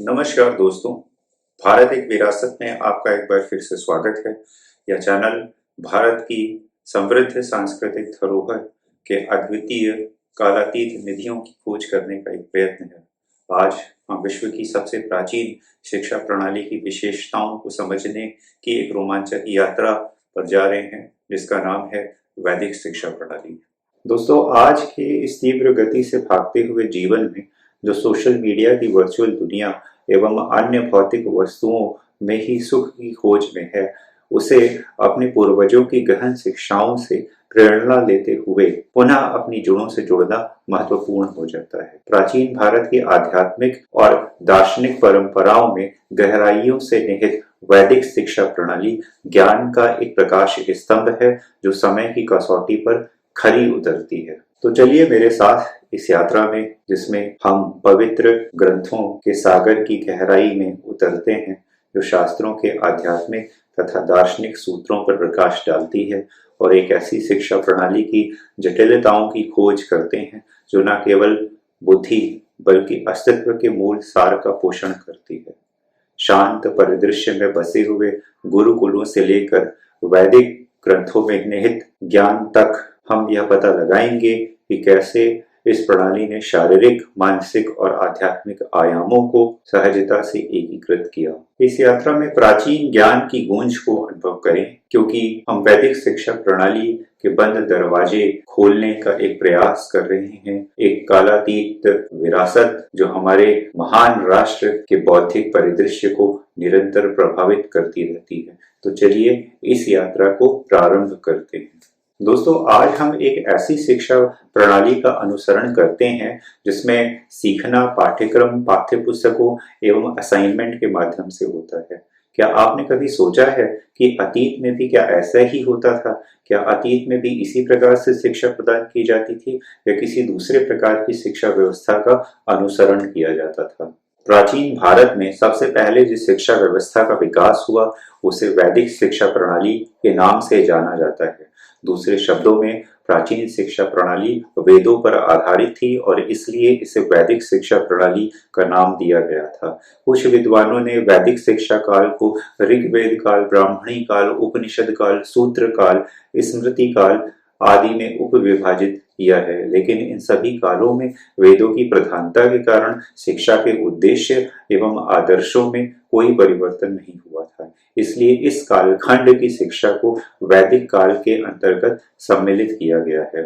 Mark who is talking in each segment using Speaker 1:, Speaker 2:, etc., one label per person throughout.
Speaker 1: नमस्कार दोस्तों। भारत एक विरासत में आपका एक बार फिर से स्वागत है। यह चैनल भारत की समृद्ध सांस्कृतिक धरोहर के अद्वितीय कालातीत निधियों की खोज करने का एक प्रयत्न है। आज हम विश्व की सबसे प्राचीन शिक्षा प्रणाली की विशेषताओं को समझने की एक रोमांचक यात्रा पर जा रहे हैं, जिसका नाम है वैदिक शिक्षा प्रणाली। दोस्तों, आज के इस तीव्र गति से भागते हुए जीवन में जो सोशल मीडिया की वर्चुअल दुनिया एवं अन्य भौतिक वस्तुओं में ही सुख की खोज में है, उसे अपने पूर्वजों की गहन शिक्षाओं से प्रेरणा लेते हुए पुनः अपनी जड़ों से जुड़ना महत्वपूर्ण हो जाता है। प्राचीन भारत की आध्यात्मिक और दार्शनिक परंपराओं में गहराइयों से निहित वैदिक शिक्षा प्रणाली ज्ञान का एक प्रकाश स्तंभ है, जो समय की कसौटी पर खरी उतरती है। तो चलिए मेरे साथ इस यात्रा में, जिसमें हम पवित्र ग्रंथों के सागर की गहराई में उतरते हैं, जो शास्त्रों के आध्यात्मिक तथा दार्शनिक सूत्रों पर प्रकाश डालती है और एक ऐसी शिक्षा प्रणाली की जटिलताओं की खोज करते हैं जो न केवल बुद्धि बल्कि अस्तित्व के मूल सार का पोषण करती है। शांत परिदृश्य में बसे हुए गुरुकुलों से लेकर वैदिक ग्रंथों में निहित ज्ञान तक हम यह पता लगाएंगे कि कैसे इस प्रणाली ने शारीरिक, मानसिक और आध्यात्मिक आयामों को सहजता से एकीकृत किया। इस यात्रा में प्राचीन ज्ञान की गूंज को अनुभव करें, क्योंकि हम वैदिक शिक्षा प्रणाली के बंद दरवाजे खोलने का एक प्रयास कर रहे हैं। एक कालातीत विरासत जो हमारे महान राष्ट्र के बौद्धिक परिदृश्य को निरंतर प्रभावित करती रहती है। तो चलिए इस यात्रा को प्रारंभ करते हैं। दोस्तों, आज हम एक ऐसी शिक्षा प्रणाली का अनुसरण करते हैं जिसमें सीखना पाठ्यक्रम, पाठ्य पुस्तकों एवं असाइनमेंट के माध्यम से होता है। क्या आपने कभी सोचा है कि अतीत में भी क्या ऐसा ही होता था? क्या अतीत में भी इसी प्रकार से शिक्षा प्रदान की जाती थी या किसी दूसरे प्रकार की शिक्षा व्यवस्था का अनुसरण किया जाता था? प्राचीन भारत में सबसे पहले जिस शिक्षा व्यवस्था का विकास हुआ उसे वैदिक शिक्षा प्रणाली के नाम से जाना जाता है। दूसरे शब्दों में, प्राचीन शिक्षा प्रणाली वेदों पर आधारित थी और इसलिए इसे वैदिक शिक्षा प्रणाली का नाम दिया गया था। कुछ विद्वानों ने वैदिक शिक्षा काल को ऋग्वेद काल, ब्राह्मणी काल, उपनिषद काल, सूत्र काल, स्मृति काल आदि में उपविभाजित किया है, लेकिन इन सभी कालों में वेदों की प्रधानता के कारण शिक्षा के उद्देश्य एवं आदर्शों में कोई परिवर्तन नहीं हुआ था। इसलिए इस कालखंड की शिक्षा को वैदिक काल के अंतर्गत सम्मिलित किया गया है।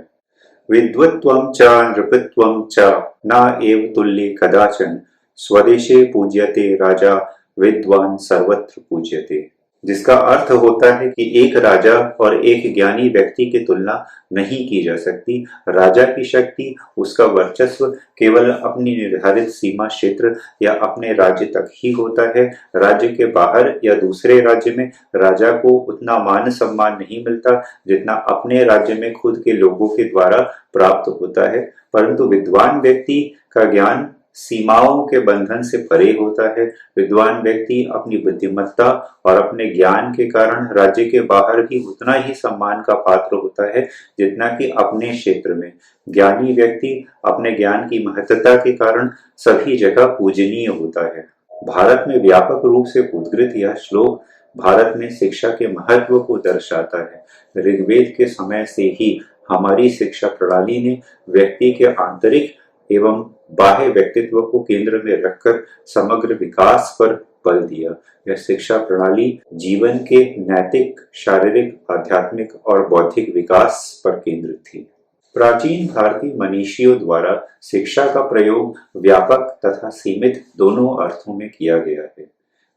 Speaker 1: विद्वत्त्वं च नृपत्वं च न एव तुल्ये कदाचन, स्वदेशे पूज्यते राजा विद्वान सर्वत्र पूज्यते। जिसका अर्थ होता है कि एक राजा और एक ज्ञानी व्यक्ति की तुलना नहीं की जा सकती। राजा की शक्ति, उसका वर्चस्व केवल अपनी निर्धारित सीमा क्षेत्र या अपने राज्य तक ही होता है। राज्य के बाहर या दूसरे राज्य में राजा को उतना मान सम्मान नहीं मिलता जितना अपने राज्य में खुद के लोगों के द्वारा प्राप्त होता है। परंतु विद्वान व्यक्ति का ज्ञान सीमाओं के बंधन से परे होता है। विद्वान व्यक्ति अपनी बुद्धिमत्ता और अपने ज्ञान के कारण राज्य के बाहर भी उतना ही सम्मान का पात्र होता है जितना कि अपने क्षेत्र में। ज्ञानी व्यक्ति अपने ज्ञान की महत्ता के कारण सभी जगह पूजनीय होता है। भारत में व्यापक रूप से उद्धृत यह श्लोक भारत में शिक्षा के महत्व को दर्शाता है। ऋग्वेद के समय से ही हमारी शिक्षा प्रणाली ने व्यक्ति के आंतरिक एवं बाह्य व्यक्तित्व को केंद्र में रखकर समग्र विकास पर बल दिया। यह शिक्षा प्रणाली जीवन के नैतिक, शारीरिक, आध्यात्मिक और बौद्धिक विकास पर केंद्रित थी। प्राचीन भारतीय मनीषियों द्वारा शिक्षा का प्रयोग व्यापक तथा सीमित दोनों अर्थों में किया गया है।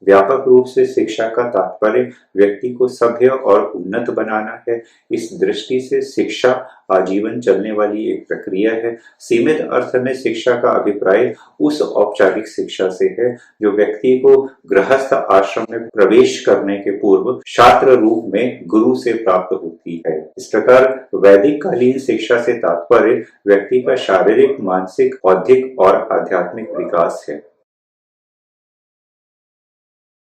Speaker 1: व्यापक रूप से शिक्षा का तात्पर्य व्यक्ति को सभ्य और उन्नत बनाना है। इस दृष्टि से शिक्षा आजीवन चलने वाली एक प्रक्रिया है। सीमित अर्थ में शिक्षा का अभिप्राय उस औपचारिक शिक्षा से है जो व्यक्ति को गृहस्थ आश्रम में प्रवेश करने के पूर्व छात्र रूप में गुरु से प्राप्त होती है। इस प्रकार वैदिक कालीन शिक्षा से तात्पर्य व्यक्ति का शारीरिक, मानसिक, बौद्धिक और आध्यात्मिक विकास है।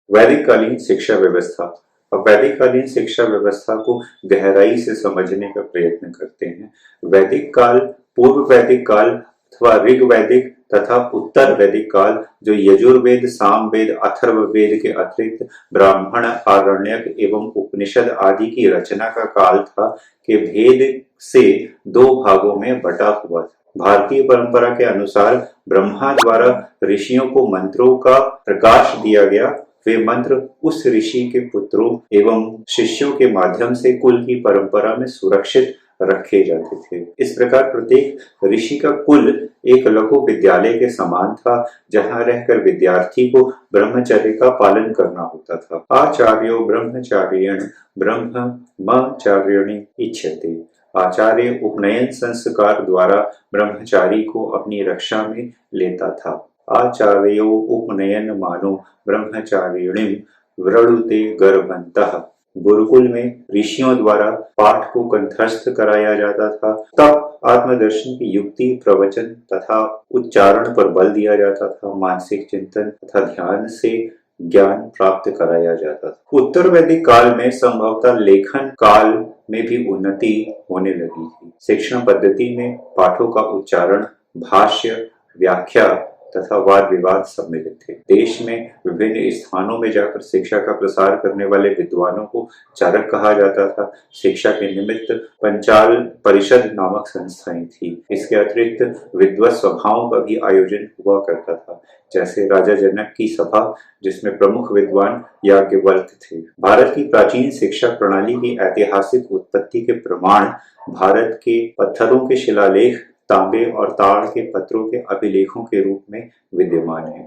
Speaker 1: वैदिक कालीन शिक्षा व्यवस्था। अब वैदिक कालीन शिक्षा व्यवस्था को गहराई से समझने का प्रयत्न करते हैं। वैदिक काल, पूर्व वैदिक काल अथवा ऋग वैदिक तथा उत्तर वैदिक काल जो यजुर्वेद, सामवेद, अथर्ववेद के अतिरिक्त ब्राह्मण, आरण्यक एवं उपनिषद आदि की रचना का काल था, के भेद से दो भागों में बटा हुआ था। भारतीय परंपरा के अनुसार ब्रह्मा द्वारा ऋषियों को मंत्रों का प्रकाश दिया गया। वे मंत्र उस ऋषि के पुत्रों एवं शिष्यों के माध्यम से कुल की परंपरा में सुरक्षित रखे जाते थे। इस प्रकार प्रत्येक ऋषि का कुल एक लघु विद्यालय के समान था, जहां रहकर विद्यार्थी को ब्रह्मचर्य का पालन करना होता था। आचार्यो ब्रह्मचार्येण ब्रह्मचार्यणि इच्छते। आचार्य उपनयन संस्कार द्वारा ब्रह्मचारी को अपनी रक्षा में लेता था। आचार्यो उपनयन मानो ब्रह्मचारिणीम व्रणुते गर्भवन्तः। गुरुकुल में ऋषियों द्वारा पाठ को कंठस्थ कराया जाता था। तब आत्मदर्शन की युक्ति, प्रवचन तथा उच्चारण पर बल दिया जाता था। मानसिक चिंतन तथा ध्यान से ज्ञान प्राप्त कराया जाता था। उत्तर वैदिक काल में संभवतः लेखन काल में भी उन्नति होने लगी थी। शिक्षण पद्धति में पाठों का उच्चारण, भाष्य, व्याख्या तथा वाद विवाद सम्मिलित थे। देश में विभिन्न स्थानों में जाकर शिक्षा का प्रसार करने वाले विद्वानों को चारक कहा जाता था। शिक्षा के निमित्त पंचाल परिषद नामक संस्थाएं थी। इसके अतिरिक्त विद्वत सभाओं का भी आयोजन हुआ करता था, जैसे राजा जनक की सभा, जिसमें प्रमुख विद्वान याज्ञवल्क्य थे। भारत की प्राचीन शिक्षा प्रणाली की ऐतिहासिक उत्पत्ति के प्रमाण भारत के पत्थरों के शिलालेख, तांबे और ताड़ के पत्रों के अभिलेखों के रूप में विद्यमान है।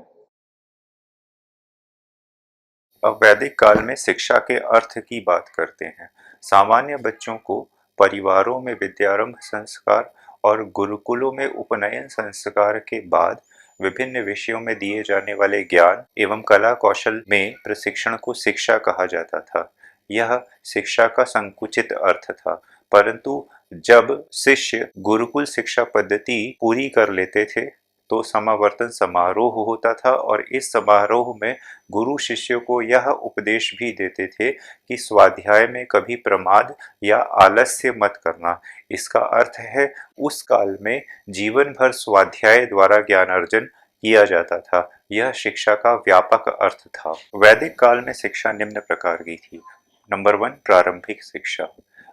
Speaker 1: अब वैदिक काल में शिक्षा के अर्थ की बात करते हैं। सामान्य बच्चों को परिवारों में विद्यारंभ संस्कार और गुरुकुलों में उपनयन संस्कार के बाद विभिन्न विषयों में दिए जाने वाले ज्ञान एवं कला कौशल में प्रशिक्षण को शिक्षा कहा जाता था। यह शिक्षा का संकुचित अर्थ था, परंतु जब शिष्य गुरुकुल शिक्षा पद्धति पूरी कर लेते थे तो समावर्तन समारोह होता था, और इस समारोह में गुरु शिष्य को यह उपदेश भी देते थे कि स्वाध्याय में कभी प्रमाद या आलस्य मत करना। इसका अर्थ है उस काल में जीवन भर स्वाध्याय द्वारा ज्ञान अर्जन किया जाता था। यह शिक्षा का व्यापक अर्थ था। वैदिक काल में शिक्षा निम्न प्रकार की थी। नंबर 1, प्रारंभिक शिक्षा।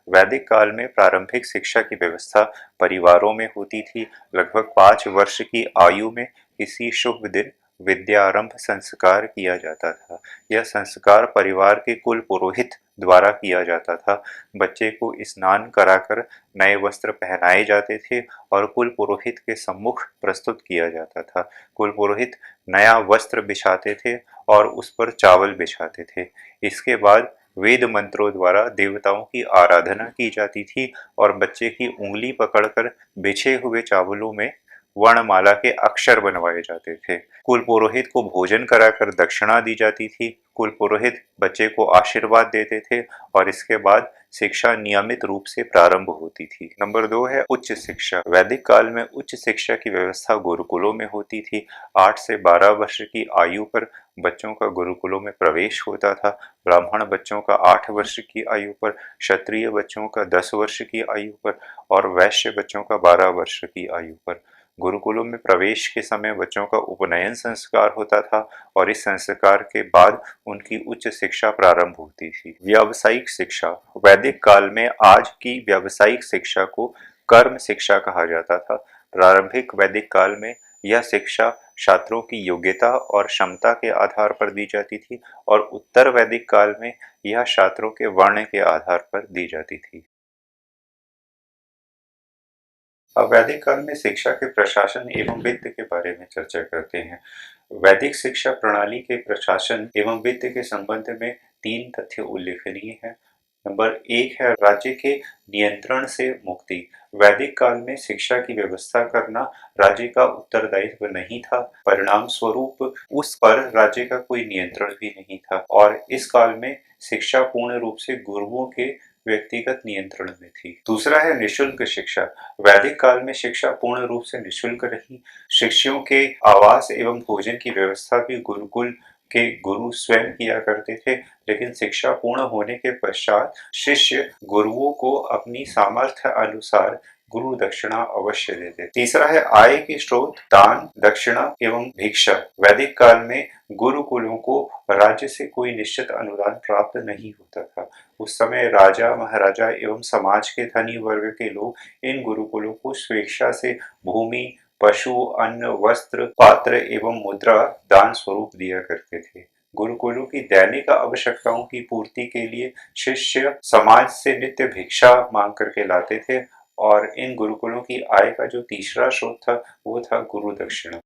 Speaker 1: वैदिक काल में प्रारंभिक शिक्षा की व्यवस्था परिवारों में होती थी। लगभग 5 वर्ष की आयु में किसी शुभ दिन विद्यारंभ संस्कार किया जाता था। यह संस्कार परिवार के कुल पुरोहित द्वारा किया जाता था। बच्चे को स्नान कराकर नए वस्त्र पहनाए जाते थे और कुल पुरोहित के सम्मुख प्रस्तुत किया जाता था। कुल पुरोहित नया वस्त्र बिछाते थे और उस पर चावल बिछाते थे। इसके बाद वेद मंत्रों द्वारा देवताओं की आराधना की जाती थी और बच्चे की उंगली पकड़कर बिछे हुए चावलों में वर्णमाला के अक्षर बनवाए जाते थे। कुल पुरोहित को भोजन कराकर दक्षिणा दी जाती थी। कुल पुरोहित बच्चे को आशीर्वाद देते थे और इसके बाद शिक्षा नियमित रूप से प्रारंभ होती थी। नंबर 2 है उच्च शिक्षा। वैदिक काल में उच्च शिक्षा की व्यवस्था गुरुकुलों में होती थी। 8 से 12 वर्ष की आयु पर बच्चों का गुरुकुलों में प्रवेश होता था। ब्राह्मण बच्चों का 8 वर्ष की आयु पर, क्षत्रिय बच्चों का 10 वर्ष की आयु पर और वैश्य बच्चों का 12 वर्ष की आयु पर। गुरुकुलों में प्रवेश के समय बच्चों का उपनयन संस्कार होता था और इस संस्कार के बाद उनकी उच्च शिक्षा प्रारंभ होती थी। व्यावसायिक शिक्षा। वैदिक काल में आज की व्यावसायिक शिक्षा को कर्म शिक्षा कहा जाता था। प्रारंभिक वैदिक काल में यह शिक्षा छात्रों की योग्यता और क्षमता के आधार पर दी जाती थी और उत्तर वैदिक काल में यह छात्रों के वर्ण के आधार पर दी जाती थी। अब वैदिक काल में शिक्षा के प्रशासन एवं वित्त के बारे में चर्चा करते हैं। वैदिक शिक्षा प्रणाली के प्रशासन एवं वित्त के संबंध में 3 तथ्य उल्लेखनीय हैं। नंबर 1 है राज्य के नियंत्रण से मुक्ति। वैदिक काल में शिक्षा की व्यवस्था करना राज्य का उत्तरदायित्व नहीं था। परिणाम स्वरूप उस पर राज्य का कोई नियंत्रण भी नहीं था और इस काल में शिक्षा पूर्ण रूप से गुरुओं के व्यक्तिगत नियंत्रण में थी। दूसरा है निःशुल्क शिक्षा। वैदिक काल में शिक्षा पूर्ण रूप से निःशुल्क रही। शिष्यों के आवास एवं भोजन की व्यवस्था भी गुरुकुल के गुरु स्वयं किया करते थे, लेकिन शिक्षा पूर्ण होने के पश्चात शिष्य गुरुओं को अपनी सामर्थ्य अनुसार गुरु दक्षिणा अवश्य देते। तीसरा है आय के स्रोत, दान, दक्षिणा एवं भिक्षा। वैदिक काल में गुरुकुलों को राज्य से कोई निश्चित अनुदान प्राप्त नहीं होता था। उस समय राजा, महाराजा एवं समाज के धनी वर्ग के लोग इन गुरुकुलों को स्वेच्छा से भूमि, पशु, अन्न, वस्त्र, पात्र एवं मुद्रा दान स्वरूप दिया करते थे। गुरुकुलों की दैनिक आवश्यकताओं की पूर्ति के लिए शिष्य समाज से नित्य भिक्षा मांग करके लाते थे और इन गुरुकुलों की आय का जो तीसरा स्रोत था वो था गुरु दक्षिणा।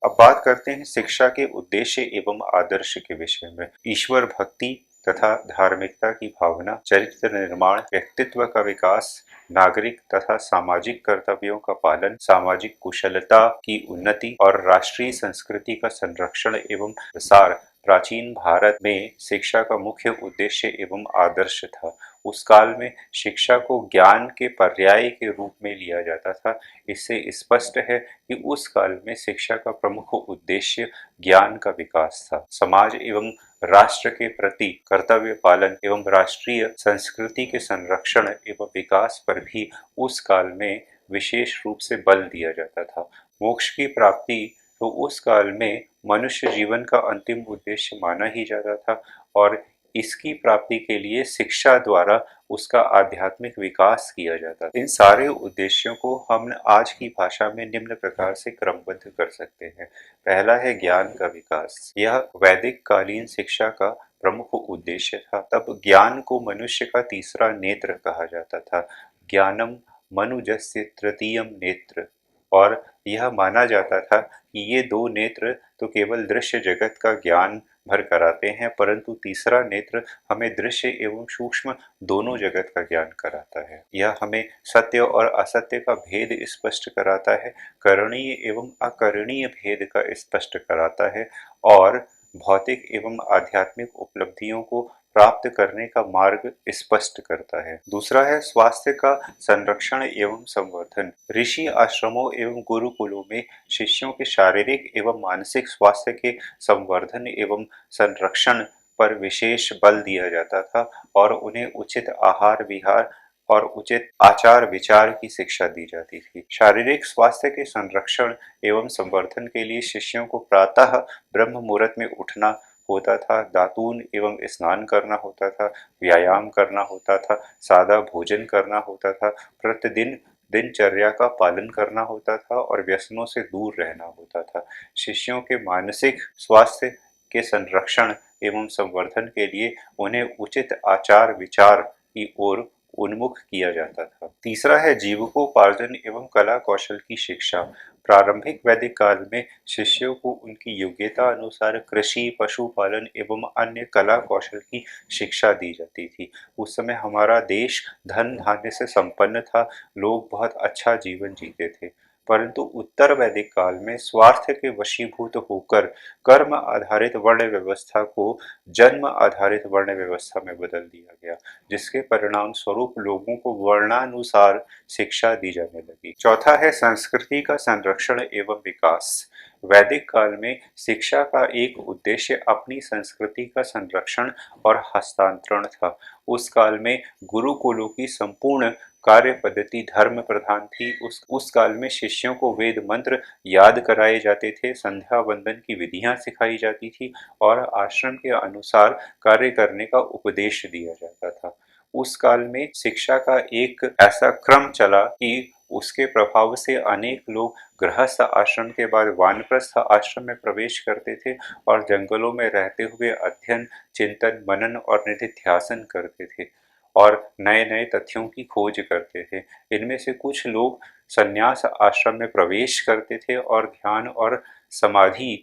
Speaker 1: अब बात करते हैं शिक्षा के उद्देश्य एवं आदर्श के विषय में। ईश्वर भक्ति तथा धार्मिकता की भावना, चरित्र निर्माण, व्यक्तित्व का विकास, नागरिक तथा सामाजिक कर्तव्यों का पालन, सामाजिक कुशलता की उन्नति और राष्ट्रीय संस्कृति का संरक्षण एवं प्रसार प्राचीन भारत में शिक्षा का मुख्य उद्देश्य एवं आदर्श था। उस काल में शिक्षा को ज्ञान के पर्याय के रूप में लिया जाता था। इससे स्पष्ट है कि उस काल में शिक्षा का प्रमुख उद्देश्य ज्ञान का विकास था। समाज एवं राष्ट्र के प्रति कर्तव्य पालन एवं राष्ट्रीय संस्कृति के संरक्षण एवं विकास पर भी उस काल में विशेष रूप से बल दिया जाता था। मोक्ष की प्राप्ति तो उस काल में मनुष्य जीवन का अंतिम उद्देश्य माना ही जाता था और इसकी प्राप्ति के लिए शिक्षा द्वारा उसका आध्यात्मिक विकास किया जाता था। इन सारे उद्देश्यों को हम आज की भाषा में निम्न प्रकार से क्रमबद्ध कर सकते हैं। पहला है ज्ञान का विकास। यह वैदिक कालीन शिक्षा का प्रमुख उद्देश्य था। तब ज्ञान को मनुष्य का तीसरा नेत्र कहा जाता था। ज्ञानम मनुजस्य तृतीयम नेत्र। और यह माना जाता था कि ये दो नेत्र तो केवल दृश्य जगत का ज्ञान भर कराते हैं, परंतु तीसरा नेत्र हमें दृश्य एवं सूक्ष्म दोनों जगत का ज्ञान कराता है। यह हमें सत्य और असत्य का भेद स्पष्ट कराता है, करणीय एवं अकरणीय भेद का स्पष्ट कराता है और भौतिक एवं आध्यात्मिक उपलब्धियों को प्राप्त करने का मार्ग स्पष्ट करता है। दूसरा है स्वास्थ्य का संरक्षण एवं संवर्धन। ऋषि आश्रमों एवं गुरुकुलों में शिष्यों के शारीरिक एवं मानसिक स्वास्थ्य के संवर्धन एवं संरक्षण पर विशेष बल दिया जाता था और उन्हें उचित आहार विहार और उचित आचार विचार की शिक्षा दी जाती थी। शारीरिक स्वास्थ्य के संरक्षण एवं संवर्धन के लिए शिष्यों को प्रातः ब्रह्म मुहूर्त में उठना होता था, दातून एवं स्नान करना होता था, व्यायाम करना होता था, सादा भोजन करना होता था, प्रतिदिन दिनचर्या का पालन करना होता था और व्यसनों से दूर रहना होता था। शिष्यों के मानसिक स्वास्थ्य के संरक्षण एवं संवर्धन के लिए उन्हें उचित आचार विचार की ओर उन्मुख किया जाता था। तीसरा है जीविकोपार्जन एवं कला कौशल की शिक्षा। प्रारंभिक वैदिक काल में शिष्यों को उनकी योग्यता अनुसार कृषि, पशुपालन एवं अन्य कला कौशल की शिक्षा दी जाती थी। उस समय हमारा देश धन धान्य से संपन्न था, लोग बहुत अच्छा जीवन जीते थे। परंतु उत्तर वैदिक काल में स्वार्थ के वशीभूत होकर कर्म आधारित वर्ण व्यवस्था को जन्म आधारित वर्ण व्यवस्था में बदल दिया गया, जिसके परिणाम स्वरूप लोगों को वर्णानुसार शिक्षा दी जाने लगी। चौथा है संस्कृति का संरक्षण एवं विकास। वैदिक काल में शिक्षा का एक उद्देश्य अपनी संस्कृति का संरक्षण और हस्तांतरण था। उस काल में गुरुकुलों की संपूर्ण कार्य पद्धति धर्म प्रधान थी। उस काल में शिष्यों को वेद मंत्र याद कराए जाते थे, संध्या वंदन की विधियां सिखाई जाती थी और आश्रम के अनुसार कार्य करने का उपदेश दिया जाता था। उस काल में शिक्षा का एक ऐसा क्रम चला कि उसके प्रभाव से अनेक लोग गृहस्थ आश्रम के बाद वानप्रस्थ आश्रम में प्रवेश करते थे और जंगलों में रहते हुए अध्ययन, चिंतन, मनन और निधिध्यासन करते थे और नए नए तथ्यों की खोज करते थे। इनमें से कुछ लोग संन्यास आश्रम में प्रवेश करते थे और ध्यान और समाधि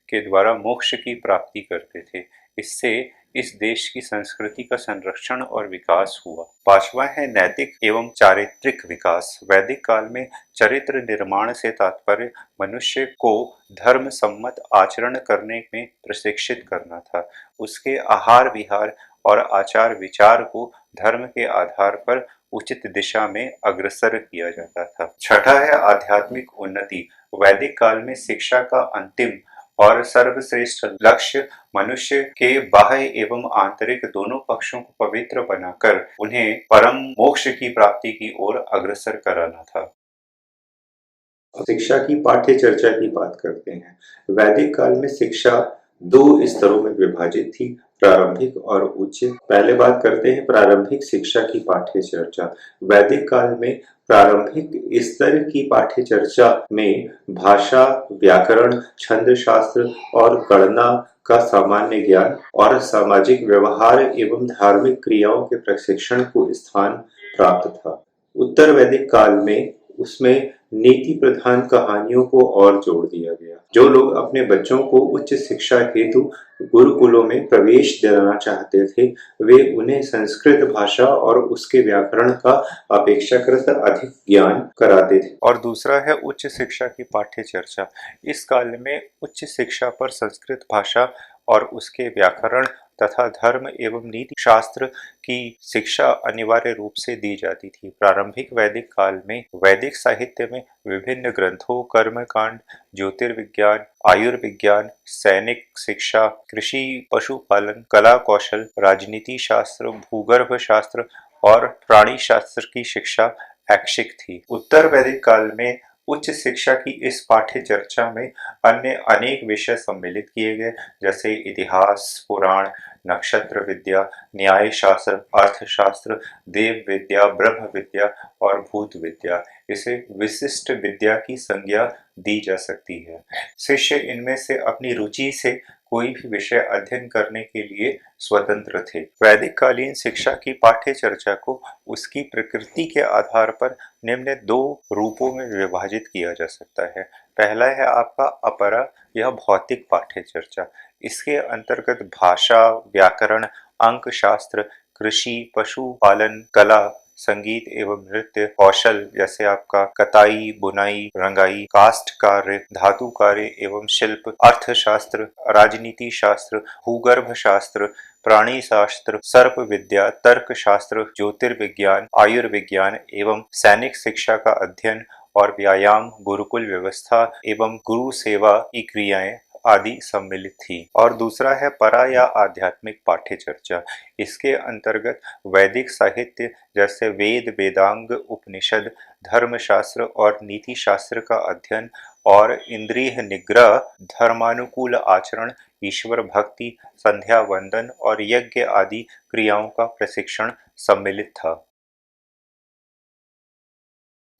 Speaker 1: के द्वारा मोक्ष की प्राप्ति करते थे। इससे इस देश की संस्कृति का संरक्षण और विकास हुआ। पांचवा है नैतिक एवं चारित्रिक विकास। वैदिक काल में चरित्र निर्माण से तात्पर्य मनुष्य को धर्म सम्मत आचरण करने में प्रशिक्षित करना था। उसके आहार विहार और आचार विचार को धर्म के आधार पर उचित दिशा में अग्रसर किया जाता था। छठा है आध्यात्मिक उन्नति। वैदिक काल में शिक्षा का अंतिम और सर्वश्रेष्ठ लक्ष्य मनुष्य के बाह्य एवं आंतरिक दोनों पक्षों को पवित्र बनाकर उन्हें परम मोक्ष की प्राप्ति की ओर अग्रसर कराना था। शिक्षा की पाठ्य चर्चा की बात करते हैं। वैदिक काल में शिक्षा दो स्तरों में विभाजित थी, प्रारंभिक और उच्च। पहले बात करते हैं प्रारंभिक शिक्षा की पाठ्य चर्चा। वैदिक काल में प्रारंभिक स्तर की पाठ्य चर्चा में भाषा, व्याकरण, छंद शास्त्र और गणना का सामान्य ज्ञान और सामाजिक व्यवहार एवं धार्मिक क्रियाओं के प्रशिक्षण को स्थान प्राप्त था। उत्तर वैदिक काल में उसमें नीति प्रधान कहानियों को और जोड़ दिया गया। जो लोग अपने बच्चों को उच्च शिक्षा हेतु गुरुकुलों में प्रवेश दिलाना चाहते थे, वे उन्हें संस्कृत भाषा और उसके व्याकरण का अपेक्षाकृत अधिक ज्ञान कराते थे। और दूसरा है उच्च शिक्षा की पाठ्य चर्चा। इस काल में उच्च शिक्षा पर संस्कृत भाषा और उसके व्याकरण तथा धर्म एवं नीति शास्त्र की शिक्षा अनिवार्य रूप से दी जाती थी। प्रारंभिक वैदिक काल में वैदिक साहित्य में विभिन्न ग्रंथों, कर्मकांड, ज्योतिर्विज्ञान, आयुर्विज्ञान, सैनिक शिक्षा, कृषि, पशुपालन, कला कौशल, राजनीति शास्त्र, भूगर्भ शास्त्र और प्राणी शास्त्र की शिक्षा ऐच्छिक थी। उत्तर वैदिक काल में उच्च शिक्षा की इस पाठ्य चर्चा में अन्य अनेक विषय सम्मिलित किए गए, जैसे इतिहास, पुराण, नक्षत्र विद्या, न्याय शास्त्र, अर्थशास्त्र, देव विद्या, ब्रह्म विद्या और भूत विद्या। इसे विशिष्ट विद्या की संज्ञा दी जा सकती है। शिष्य इनमें से अपनी रुचि से कोई भी विषय अध्ययन करने के लिए स्वतंत्र थे। वैदिक कालीन शिक्षा की पाठ्य चर्चा को उसकी प्रकृति के आधार पर निम्न दो रूपों में विभाजित किया जा सकता है। पहला है आपका अपरा, यह भौतिक पाठ्य चर्चा। इसके अंतर्गत भाषा, व्याकरण, अंक शास्त्र, कृषि, पशुपालन, कला, संगीत एवं नृत्य, कौशल जैसे आपका कताई, बुनाई, रंगाई, काष्ठ कार्य, धातु कार्य एवं शिल्प, अर्थशास्त्र, राजनीति शास्त्र, भूगर्भ शास्त्र, प्राणी शास्त्र, सर्प विद्या, तर्क शास्त्र, ज्योतिर्विज्ञान, आयुर्विज्ञान एवं सैनिक शिक्षा का अध्ययन और व्यायाम, गुरुकुल व्यवस्था एवं गुरु सेवा की क्रियाएं आदि सम्मिलित थी। और दूसरा है परा या आध्यात्मिक पाठ्य चर्चा। इसके अंतर्गत वैदिक साहित्य जैसे वेद, वेदांग, उपनिषद, धर्मशास्त्र और नीति शास्त्र का अध्ययन और इंद्रिय निग्रह, धर्मानुकूल आचरण, ईश्वर भक्ति, संध्या वंदन और यज्ञ आदि क्रियाओं का प्रशिक्षण सम्मिलित था।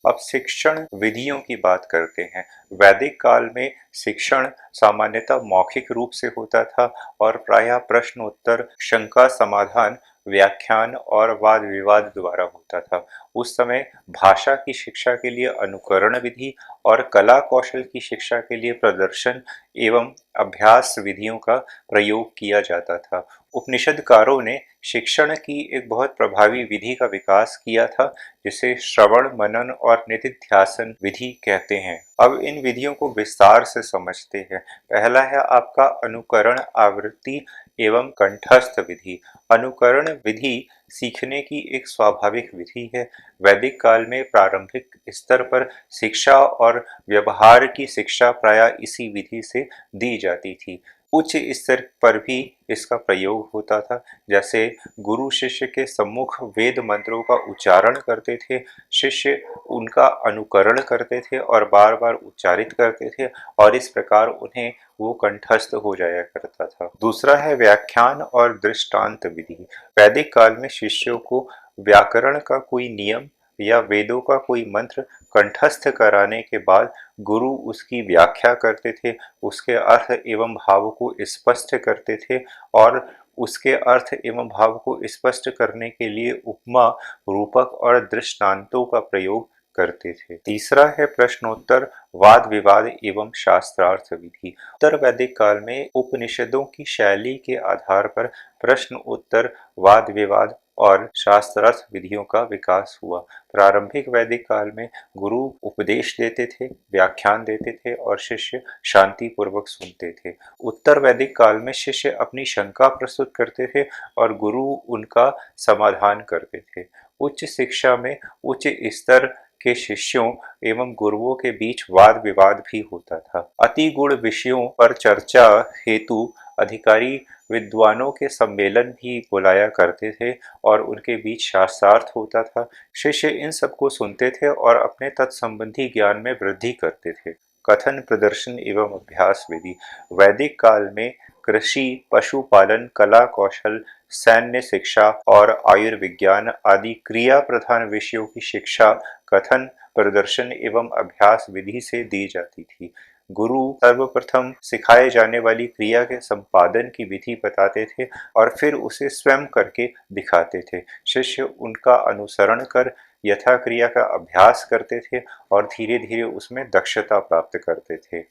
Speaker 1: अब शिक्षण विधियों की बात करते हैं। वैदिक काल में शिक्षण सामान्यतः मौखिक रूप से होता था और प्रायः प्रश्न उत्तर, शंका समाधान, व्याख्यान और वाद विवाद द्वारा होता था। उस समय भाषा की शिक्षा के लिए अनुकरण विधि और कला कौशल की शिक्षा के लिए प्रदर्शन एवं अभ्यास विधियों का प्रयोग किया जाता था। उपनिषदकारों ने शिक्षण की एक बहुत प्रभावी विधि का विकास किया था, जिसे श्रवण, मनन और निधिध्यासन विधि कहते हैं। अब इन विधियों को विस्तार से समझते हैं। पहला है आपका अनुकरण आवृत्ति एवं कंठस्थ विधि। अनुकरण विधि सीखने की एक स्वाभाविक विधि है। वैदिक काल में प्रारंभिक स्तर पर शिक्षा और व्यवहार की शिक्षा प्रायः इसी विधि से दी जाती थी। उच्च स्तर पर भी इसका प्रयोग होता था, जैसे गुरु शिष्य के सम्मुख वेद मंत्रों का उच्चारण करते थे, शिष्य उनका अनुकरण करते थे और बार बार उच्चारित करते थे और इस प्रकार उन्हें वो कंठस्थ हो जाया करता था। दूसरा है व्याख्यान और दृष्टांत विधि। वैदिक काल में शिष्यों को व्याकरण का कोई नियम या वेदों का कोई मंत्र कंठस्थ कराने के बाद गुरु उसकी व्याख्या करते थे, उसके अर्थ एवं भाव को स्पष्ट करते थे और उसके अर्थ एवं भाव को स्पष्ट करने के लिए उपमा, रूपक और दृष्टांतों का प्रयोग करते थे। तीसरा है प्रश्नोत्तर, वाद विवाद एवं शास्त्रार्थ विधि। उत्तर वैदिक काल में उपनिषदों की शैली के आधार पर प्रश्न उत्तर, वाद विवाद और शास्त्रार्थ विधियों का विकास हुआ। प्रारंभिक वैदिक काल में गुरु उपदेश देते थे, व्याख्यान देते थे और शिष्य शांति पूर्वक सुनते थे। उत्तर वैदिक काल में शिष्य अपनी शंका प्रस्तुत करते थे और गुरु उनका समाधान करते थे। उच्च शिक्षा में उच्च स्तर के शिष्यों एवं गुरुओं के बीच वाद विवाद भी होता था। अति गुण विषयों पर चर्चा हेतु अधिकारी विद्वानों के सम्मेलन भी बुलाया करते थे और उनके बीच शास्त्रार्थ होता था। शिष्य इन सबको सुनते थे और अपने तत्संबंधी ज्ञान में वृद्धि करते थे। कथन प्रदर्शन एवं अभ्यास विधि। वैदिक काल में कृषि, पशुपालन, कला कौशल, सैन्य शिक्षा और आयुर्विज्ञान आदि क्रिया प्रधान विषयों की शिक्षा कथन, प्रदर्शन एवं अभ्यास विधि से दी जाती थी। गुरु सर्वप्रथम सिखाए जाने वाली क्रिया के संपादन की विधि बताते थे और फिर उसे स्वयं करके दिखाते थे। शिष्य उनका अनुसरण कर यथा क्रिया का अभ्यास करते थे और धीरे धीरे उसमें दक्षता प्राप्त करते थे।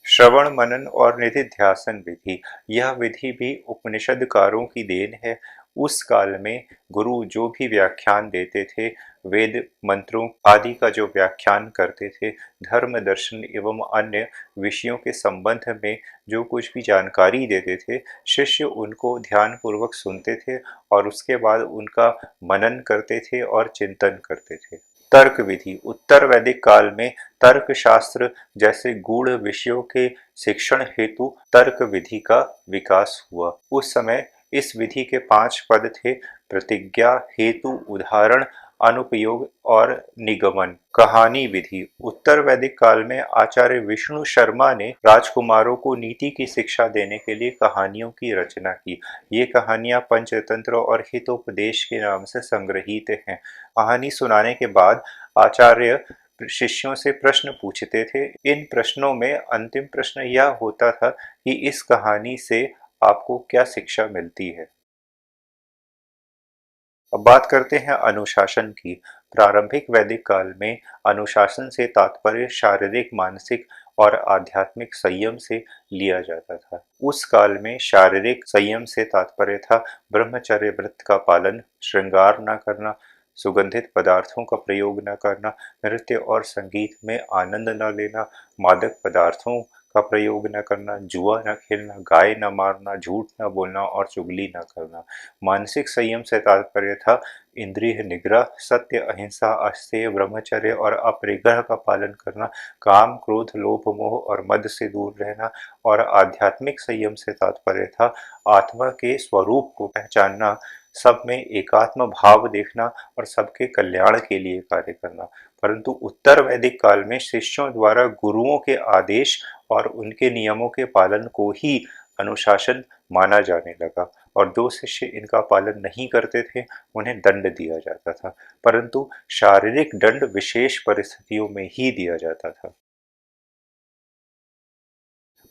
Speaker 1: श्रवण मनन और निधिध्यासन विधि। यह विधि भी उपनिषदकारों की देन है। उस काल में गुरु जो भी व्याख्यान देते थे, वेद मंत्रों आदि का जो व्याख्यान करते थे, धर्म दर्शन एवं अन्य विषयों के संबंध में जो कुछ भी जानकारी देते थे, शिष्य उनको ध्यान पूर्वक सुनते थे और उसके बाद उनका मनन करते थे और चिंतन करते थे। तर्क विधि। उत्तर वैदिक काल में तर्क शास्त्र जैसे गूढ़ विषयों के शिक्षण हेतु तर्क विधि का विकास हुआ। उस समय इस विधि के 5 पद थे: प्रतिज्ञा, हेतु, उदाहरण, अनुपयोग और निगमन। कहानी विधि। उत्तर वैदिक काल में आचार्य विष्णु शर्मा ने राजकुमारों को नीति की शिक्षा देने के लिए कहानियों की रचना की। ये कहानियां पंचतंत्र और हितोपदेश के नाम से संग्रहित हैं। कहानी सुनाने के बाद आचार्य शिष्यों से प्रश्न पूछते थे। इन प्रश्नों में अंतिम प्रश्न यह होता था कि इस कहानी से आपको क्या शिक्षा मिलती है। अब बात करते हैं अनुशासन की। प्रारंभिक वैदिक काल में अनुशासन से तात्पर्य शारीरिक, मानसिक और आध्यात्मिक संयम से लिया जाता था। उस काल में शारीरिक संयम से तात्पर्य था ब्रह्मचर्य व्रत का पालन, श्रृंगार न करना, सुगंधित पदार्थों का प्रयोग न करना, नृत्य और संगीत में आनंद न लेना, मादक पदार्थों का प्रयोग न करना, जुआ न खेलना, गाय न मारना, झूठ न बोलना और चुगली न करना। मानसिक संयम से तात्पर्य था इंद्रिय निग्रह, सत्य, अहिंसा, अस्तेय, ब्रह्मचर्य और अपरिग्रह का पालन करना, काम, क्रोध, लोभ, मोह और मद से दूर रहना। और आध्यात्मिक संयम से तात्पर्य था आत्मा के स्वरूप को पहचानना, सब में एकात्म भाव देखना और सबके कल्याण के लिए कार्य करना। परंतु उत्तर वैदिक काल में शिष्यों द्वारा गुरुओं के आदेश और उनके नियमों के पालन को ही अनुशासन माना जाने लगा और जो शिष्य इनका पालन नहीं करते थे उन्हें दंड दिया जाता था, परंतु शारीरिक दंड विशेष परिस्थितियों में ही दिया जाता था।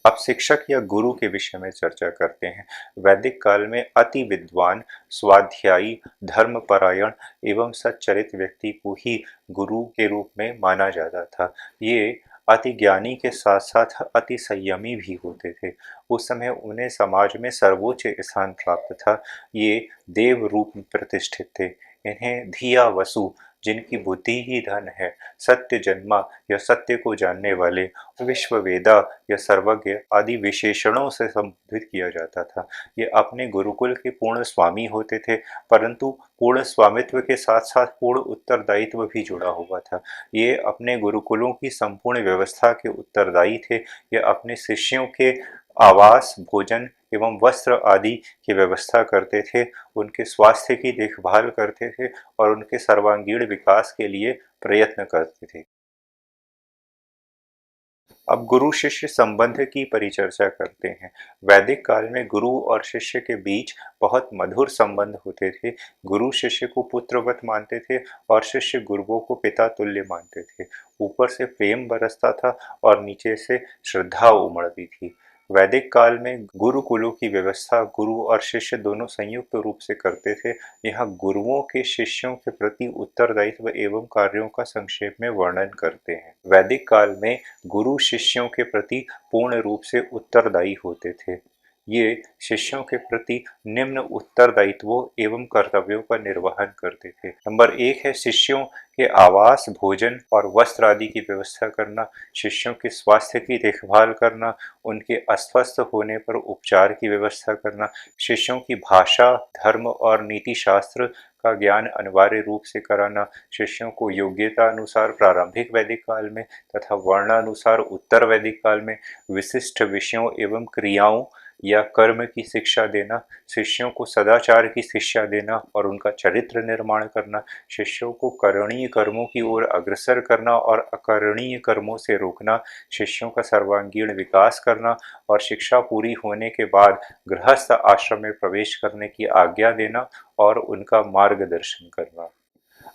Speaker 1: अब शिक्षक या गुरु के विषय में चर्चा करते हैं। वैदिक काल में अति विद्वान, स्वाध्यायी, धर्मपरायण एवं सच्चरित व्यक्ति को ही गुरु के रूप में माना जाता था। ये अति ज्ञानी के साथ साथ अति संयमी भी होते थे। उस समय उन्हें समाज में सर्वोच्च स्थान प्राप्त था। ये देव रूप में प्रतिष्ठित थे। इन्हें धिया वसु, जिनकी बुद्धि ही धन है, सत्य जन्मा या सत्य को जानने वाले, विश्ववेदा या सर्वज्ञ आदि विशेषणों से संबोधित किया जाता था। ये अपने गुरुकुल के पूर्ण स्वामी होते थे, परंतु पूर्ण स्वामित्व के साथ साथ पूर्ण उत्तरदायित्व भी जुड़ा हुआ था। ये अपने गुरुकुलों की संपूर्ण व्यवस्था के उत्तरदायी थे। ये अपने शिष्यों के आवास, भोजन एवं वस्त्र आदि की व्यवस्था करते थे, उनके स्वास्थ्य की देखभाल करते थे और उनके सर्वांगीण विकास के लिए प्रयत्न करते थे। अब गुरु शिष्य संबंध की परिचर्चा करते हैं। वैदिक काल में गुरु और शिष्य के बीच बहुत मधुर संबंध होते थे। गुरु शिष्य को पुत्रवत मानते थे और शिष्य गुरुओं को पिता तुल्य मानते थे। ऊपर से प्रेम बरसता था और नीचे से श्रद्धा उमड़ती थी। वैदिक काल में गुरुकुलों की व्यवस्था गुरु और शिष्य दोनों संयुक्त रूप से करते थे। यहाँ गुरुओं के शिष्यों के प्रति उत्तरदायित्व एवं कार्यों का संक्षेप में वर्णन करते हैं। वैदिक काल में गुरु शिष्यों के प्रति पूर्ण रूप से उत्तरदायी होते थे। ये शिष्यों के प्रति निम्न उत्तरदायित्वों एवं कर्तव्यों का निर्वहन करते थे। नंबर 1 है शिष्यों के आवास, भोजन और वस्त्र आदि की व्यवस्था करना, शिष्यों के स्वास्थ्य की देखभाल करना, उनके अस्वस्थ होने पर उपचार की व्यवस्था करना, शिष्यों की भाषा, धर्म और नीति शास्त्र का ज्ञान अनिवार्य रूप से कराना, शिष्यों को योग्यता अनुसार प्रारंभिक वैदिक काल में तथा वर्णानुसार उत्तर वैदिक काल में विशिष्ट विषयों एवं क्रियाओं या कर्म की शिक्षा देना, शिष्यों को सदाचार की शिक्षा देना और उनका चरित्र निर्माण करना, शिष्यों को करणीय कर्मों की ओर अग्रसर करना और अकरणीय कर्मों से रोकना, शिष्यों का सर्वांगीण विकास करना और शिक्षा पूरी होने के बाद गृहस्थ आश्रम में प्रवेश करने की आज्ञा देना और उनका मार्गदर्शन करना।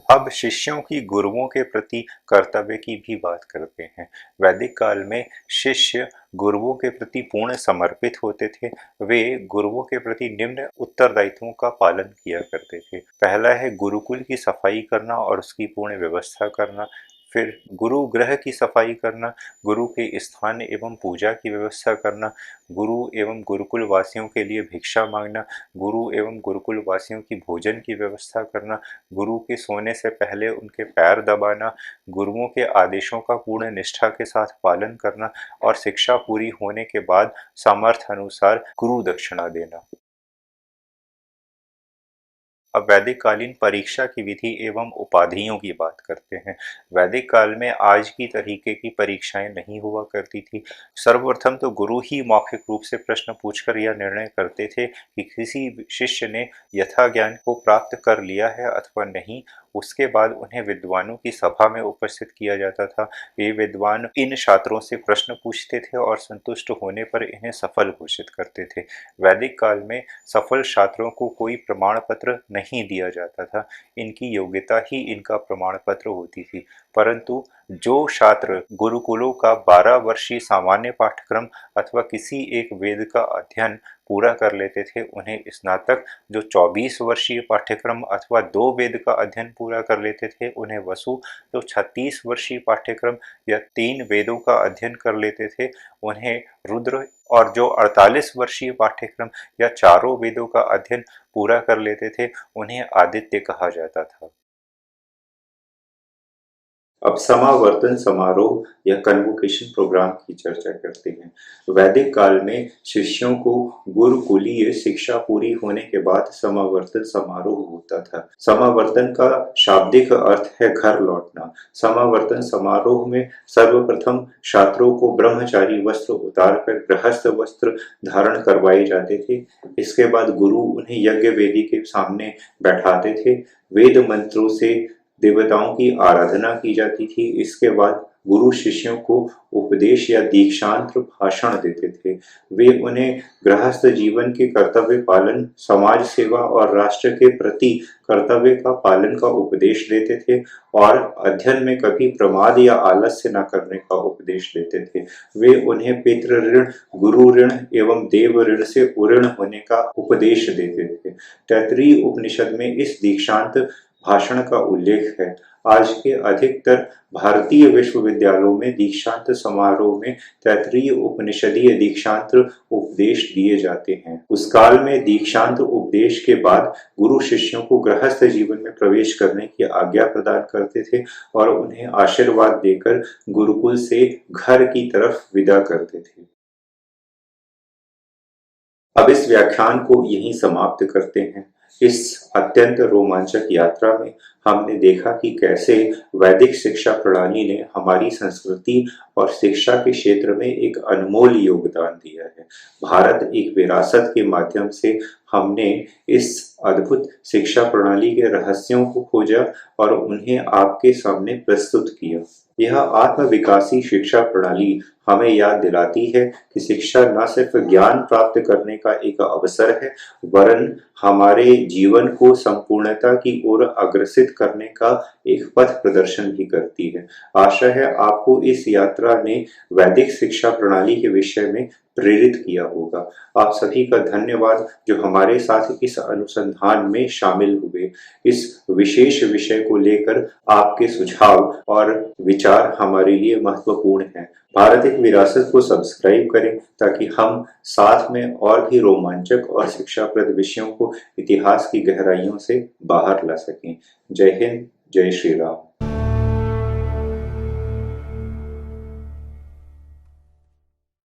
Speaker 1: अब शिष्यों की गुरुओं के प्रति कर्तव्य की भी बात करते हैं। वैदिक काल में शिष्य गुरुओं के प्रति पूर्ण समर्पित होते थे। वे गुरुओं के प्रति निम्न उत्तरदायित्वों का पालन किया करते थे। पहला है गुरुकुल की सफाई करना और उसकी पूर्ण व्यवस्था करना। फिर गुरु गृह की सफाई करना, गुरु के स्थान एवं पूजा की व्यवस्था करना, गुरु एवं गुरुकुल वासियों के लिए भिक्षा मांगना, गुरु एवं गुरुकुल वासियों की भोजन की व्यवस्था करना, गुरु के सोने से पहले उनके पैर दबाना, गुरुओं के आदेशों का पूर्ण निष्ठा के साथ पालन करना और शिक्षा पूरी होने के बाद सामर्थ्य अनुसार गुरु दक्षिणा देना। अब वैदिक कालीन परीक्षा की विधि एवं उपाधियों की बात करते हैं। वैदिक काल में आज की तरीके की परीक्षाएं नहीं हुआ करती थी। सर्वप्रथम तो गुरु ही मौखिक रूप से प्रश्न पूछकर यह निर्णय करते थे कि किसी शिष्य ने यथा ज्ञान को प्राप्त कर लिया है अथवा नहीं। उसके बाद उन्हें विद्वानों की सभा में उपस्थित किया जाता था। ये विद्वान इन छात्रों से प्रश्न पूछते थे और संतुष्ट होने पर इन्हें सफल घोषित करते थे। वैदिक काल में सफल छात्रों को कोई प्रमाण पत्र नहीं दिया जाता था। इनकी योग्यता ही इनका प्रमाण पत्र होती थी। परंतु जो छात्र गुरुकुलों का 12 वर्षीय सामान्य पाठ्यक्रम अथवा किसी एक वेद का अध्ययन पूरा कर लेते थे, उन्हें स्नातक, जो 24 वर्षीय पाठ्यक्रम अथवा 2 वेद का अध्ययन पूरा कर लेते थे, उन्हें वसु, जो 36 वर्षीय पाठ्यक्रम या 3 वेदों का अध्ययन कर लेते थे, उन्हें रुद्र, और जो 48 वर्षीय पाठ्यक्रम या 4 वेदों का अध्ययन पूरा कर लेते थे, उन्हें आदित्य कहा जाता था। अब समावर्तन समारोह या कन्वोकेशन प्रोग्राम की चर्चा करते हैं। वैदिक काल में शिष्यों को गुरुकुलीय शिक्षा पूरी होने के बाद समावर्तन समारोह होता था। समावर्तन का शाब्दिक अर्थ है घर लौटना। समावर्तन समारोह में सर्वप्रथम छात्रों को ब्रह्मचारी वस्त्र उतारकर गृहस्थ वस्त्र धारण करवाए जाते थे। इसके बाद गुरु उन्हें यज्ञ वेदी के सामने बैठाते थे। वेद मंत्रों से देवताओं की आराधना की जाती थी। इसके बाद गुरु शिष्यों को उपदेश या दीक्षांत भाषण देते थे। वे उन्हें गृहस्थ जीवन के कर्तव्य पालन, समाज सेवा और राष्ट्र के प्रति कर्तव्य का पालन का उपदेश देते थे और अध्ययन में कभी प्रमाद या आलस्य न करने का उपदेश देते थे। वे उन्हें पितृ ऋण, गुरु ऋण एवं देव ऋण से उऋण होने का उपदेश देते थे। तैत्तिरीय उपनिषद में इस दीक्षांत भाषण का उल्लेख है। आज के अधिकतर भारतीय विश्वविद्यालयों में दीक्षांत समारोह में तैत्तिरीय उपनिषदीय दीक्षांत उपदेश दिए जाते हैं। उस काल में दीक्षांत उपदेश के बाद गुरु शिष्यों को गृहस्थ जीवन में प्रवेश करने की आज्ञा प्रदान करते थे और उन्हें आशीर्वाद देकर गुरुकुल से घर की तरफ विदा करते थे। अब इस व्याख्यान को यहीं समाप्त करते हैं। इस अत्यंत रोमांचक यात्रा में हमने देखा कि कैसे वैदिक शिक्षा प्रणाली ने हमारी संस्कृति और शिक्षा के क्षेत्र में एक अनमोल योगदान दिया है। भारत एक विरासत के माध्यम से हमने इस अद्भुत शिक्षा प्रणाली के रहस्यों को खोजा और उन्हें आपके सामने प्रस्तुत किया। यह आत्मविकासी शिक्षा प्रणाली हमें याद दिलाती है कि शिक्षा न सिर्फ ज्ञान प्राप्त करने का एक अवसर है, वरन हमारे जीवन को संपूर्णता की ओर अग्रसित करने का एक पथ प्रदर्शन भी करती है। आशा है आपको इस यात्रा ने वैदिक शिक्षा प्रणाली के विषय में प्रेरित किया होगा। आप सभी का धन्यवाद जो हमारे साथ इस अनुसंधान में शामिल हुए। इस विशेष विषय को लेकर आपके सुझाव और विचार हमारे लिए महत्वपूर्ण हैं। भारत एक विरासत को सब्सक्राइब करें ताकि हम साथ में और भी रोमांचक और शिक्षाप्रद विषयों को इतिहास की गहराइयों से बाहर ला सकें। जय हिंद, जय श्री राम।